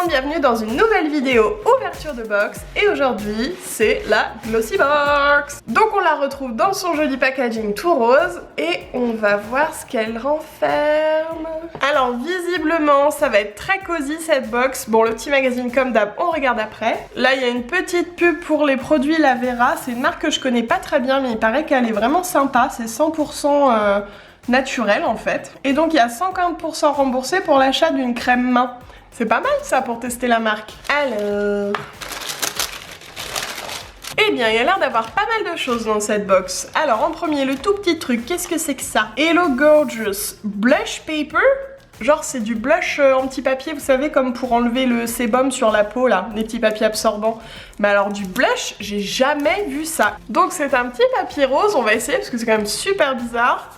monde, bienvenue dans une nouvelle vidéo ouverture de box et aujourd'hui c'est la Glossy Box. Donc on la retrouve dans son joli packaging tout rose et on va voir ce qu'elle renferme. Alors visiblement ça va être très cosy cette box. Bon, le petit magazine comme d'hab on regarde après. Là il y a une petite pub pour les produits Lavera, c'est une marque que je connais pas très bien mais il paraît qu'elle est vraiment sympa, c'est 100% naturel en fait. Et donc il y a 140% remboursé pour l'achat d'une crème main. C'est pas mal ça pour tester la marque. Alors... Eh bien, il y a l'air d'avoir pas mal de choses dans cette box. Alors en premier, le tout petit truc, qu'est-ce que c'est que ça? Hello Gorgeous Blush Paper. Genre c'est du blush en petit papier, vous savez, comme pour enlever le sébum sur la peau là, les petits papiers absorbants. Mais alors du blush, j'ai jamais vu ça. Donc c'est un petit papier rose, on va essayer parce que c'est quand même super bizarre.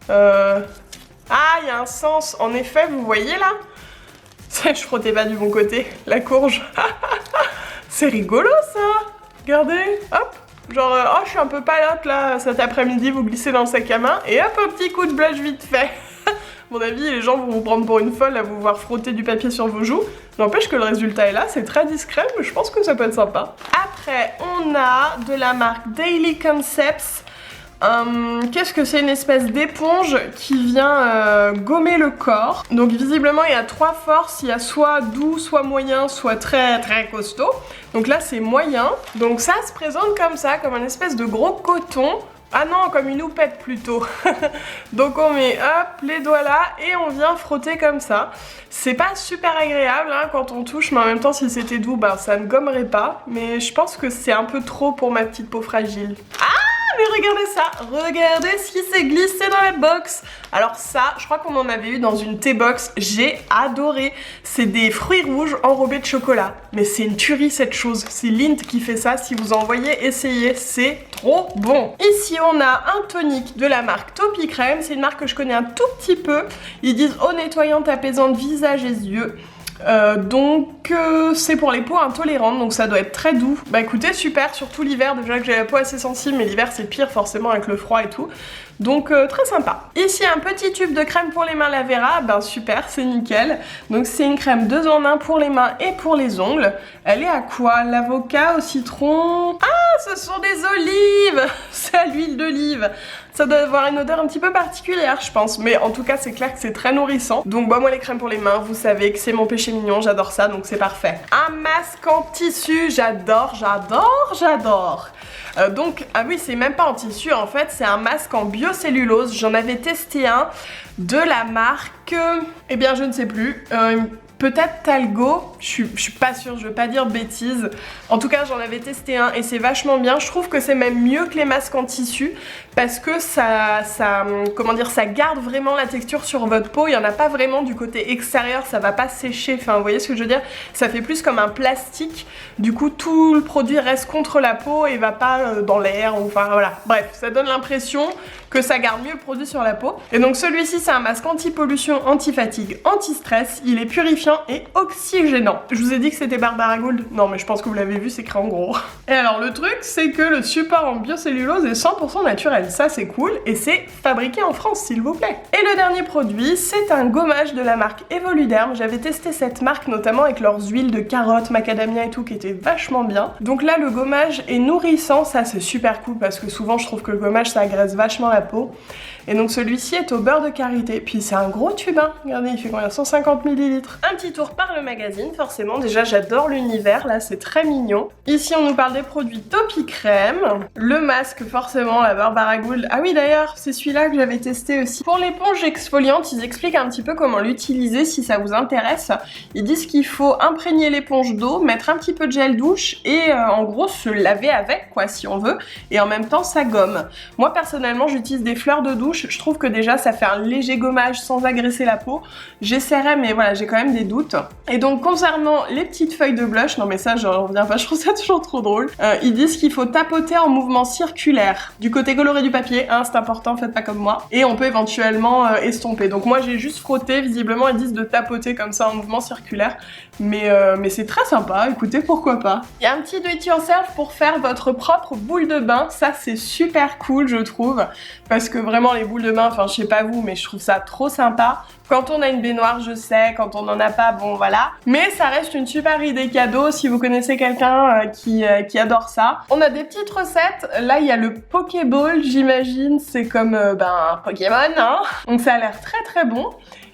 Ah, il y a un sens, en effet, vous voyez là? Je frottais pas du bon côté, la courge. C'est rigolo ça. Regardez, hop. Genre, oh je suis un peu palote là, cet après-midi, vous glissez dans le sac à main et hop, un petit coup de blush vite fait. À mon avis, les gens vont vous prendre pour une folle à vous voir frotter du papier sur vos joues. N'empêche que le résultat est là, c'est très discret, mais je pense que ça peut être sympa. Après, on a de la marque Daily Concepts. Qu'est-ce que c'est? Une espèce d'éponge qui vient gommer le corps. Donc visiblement il y a trois forces, il y a soit doux, soit moyen, soit très très costaud. Donc là c'est moyen. Donc ça se présente comme ça, comme un espèce de gros coton. Ah non, comme une houppette plutôt. Donc on met hop les doigts là et on vient frotter comme ça. C'est pas super agréable hein, quand on touche, mais en même temps si c'était doux, ben, ça ne gommerait pas. Mais je pense que c'est un peu trop pour ma petite peau fragile. Ah! Mais regardez ça, regardez ce qui s'est glissé dans la box. Alors ça, je crois qu'on en avait eu dans une T-box, j'ai adoré. C'est des fruits rouges enrobés de chocolat. Mais c'est une tuerie cette chose, c'est Lint qui fait ça, si vous en voyez, essayez, c'est trop bon. Ici on a un tonique de la marque Topi Crème, c'est une marque que je connais un tout petit peu. Ils disent eau nettoyante apaisante visage et yeux. C'est pour les peaux intolérantes, donc ça doit être très doux. Bah écoutez, super, surtout l'hiver, déjà que j'ai la peau assez sensible, mais l'hiver c'est pire forcément avec le froid et tout. Donc très sympa. Ici un petit tube de crème pour les mains Lavera, ben super, c'est nickel. Donc c'est une crème 2 en 1 pour les mains et pour les ongles. Elle est à quoi? L'avocat au citron. Ah, ce sont des olives. C'est à l'huile d'olive. Ça doit avoir une odeur un petit peu particulière je pense, mais en tout cas c'est clair que c'est très nourrissant. Donc bah moi les crèmes pour les mains, vous savez que c'est mon péché mignon, j'adore ça, donc c'est parfait. Un masque en tissu, j'adore, j'adore, j'adore. Ah oui, c'est même pas en tissu en fait, c'est un masque en biocellulose. J'en avais testé un de la marque, eh bien je ne sais plus, peut-être Talgo, je suis pas sûre, je veux pas dire bêtises. En tout cas, j'en avais testé un et c'est vachement bien. Je trouve que c'est même mieux que les masques en tissu parce que ça garde vraiment la texture sur votre peau. Il y en a pas vraiment du côté extérieur, ça va pas sécher. Enfin, vous voyez ce que je veux dire? Ça fait plus comme un plastique. Du coup, tout le produit reste contre la peau et va pas dans l'air. Enfin voilà. Bref, ça donne l'impression que ça garde mieux le produit sur la peau. Et donc celui-ci, c'est un masque anti-pollution, anti-fatigue, anti-stress. Il est purifiant et oxygénant. Je vous ai dit que c'était Barbara Gould? Non, mais je pense que vous l'avez vu, c'est écrit en gros. Et alors le truc, c'est que le support en biocellulose est 100% naturel. Ça, c'est cool. Et c'est fabriqué en France, s'il vous plaît. Et le dernier produit, c'est un gommage de la marque Evoluderm. J'avais testé cette marque, notamment avec leurs huiles de carotte, macadamia et tout, qui étaient vachement bien. Donc là, le gommage est nourrissant. Ça, c'est super cool parce que souvent, je trouve que le gommage, ça agresse vachement la peau. Et donc celui-ci est au beurre de karité, puis c'est un gros tube, hein. Regardez, il fait combien? 150 ml. Un petit tour par le magazine, forcément, déjà j'adore l'univers, là c'est très mignon. Ici on nous parle des produits Topi Crème, le masque forcément, la Barbara Gould. Ah oui d'ailleurs, c'est celui-là que j'avais testé aussi. Pour l'éponge exfoliante, ils expliquent un petit peu comment l'utiliser si ça vous intéresse. Ils disent qu'il faut imprégner l'éponge d'eau, mettre un petit peu de gel douche et en gros se laver avec quoi si on veut, et en même temps ça gomme. Moi personnellement j'utilise des fleurs de douche. Je trouve que déjà ça fait un léger gommage sans agresser la peau. J'essaierai mais voilà, j'ai quand même des doutes. Et donc concernant les petites feuilles de blush, non mais ça je reviens pas, je trouve ça toujours trop drôle. Ils disent qu'il faut tapoter en mouvement circulaire. Du côté coloré du papier, hein, c'est important, faites pas comme moi. Et on peut éventuellement estomper. Donc moi j'ai juste frotté, visiblement ils disent de tapoter comme ça en mouvement circulaire. Mais c'est très sympa, écoutez, pourquoi pas. Il y a un petit do it yourself pour faire votre propre boule de bain. Ça c'est super cool je trouve. Parce que vraiment les les boules de bain, enfin je sais pas vous, mais je trouve ça trop sympa. Quand on a une baignoire, je sais, quand on n'en a pas, bon voilà. Mais ça reste une super idée cadeau si vous connaissez quelqu'un qui adore ça. On a des petites recettes. Là, il y a le Pokéball, j'imagine. C'est comme un Pokémon, hein. Donc ça a l'air très très bon.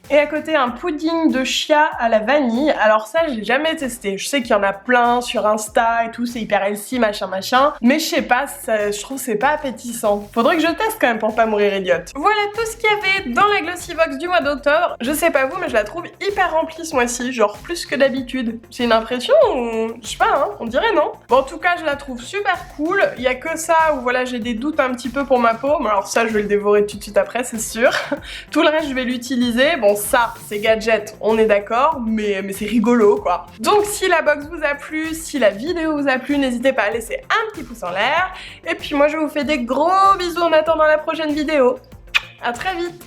Et à côté, un pudding de chia à la vanille. Alors ça, j'ai jamais testé. Je sais qu'il y en a plein sur Insta et tout, c'est hyper healthy, machin. Mais je sais pas, je trouve que c'est pas appétissant. Faudrait que je teste quand même pour pas mourir idiote. Voilà tout ce qu'il y avait dans la Glossybox du mois d'octobre. Je sais pas vous, mais je la trouve hyper remplie ce mois-ci, genre plus que d'habitude. C'est une impression ou... je sais pas, hein, on dirait non. Bon, en tout cas, je la trouve super cool. Il y a que ça où voilà, j'ai des doutes un petit peu pour ma peau. Mais alors ça, je vais le dévorer tout de suite après, c'est sûr. Tout le reste, je vais l'utiliser. Bon, ça, c'est gadget, on est d'accord, mais c'est rigolo, quoi. Donc, si la box vous a plu, si la vidéo vous a plu, n'hésitez pas à laisser un petit pouce en l'air. Et puis moi, je vous fais des gros bisous en attendant la prochaine vidéo. À très vite.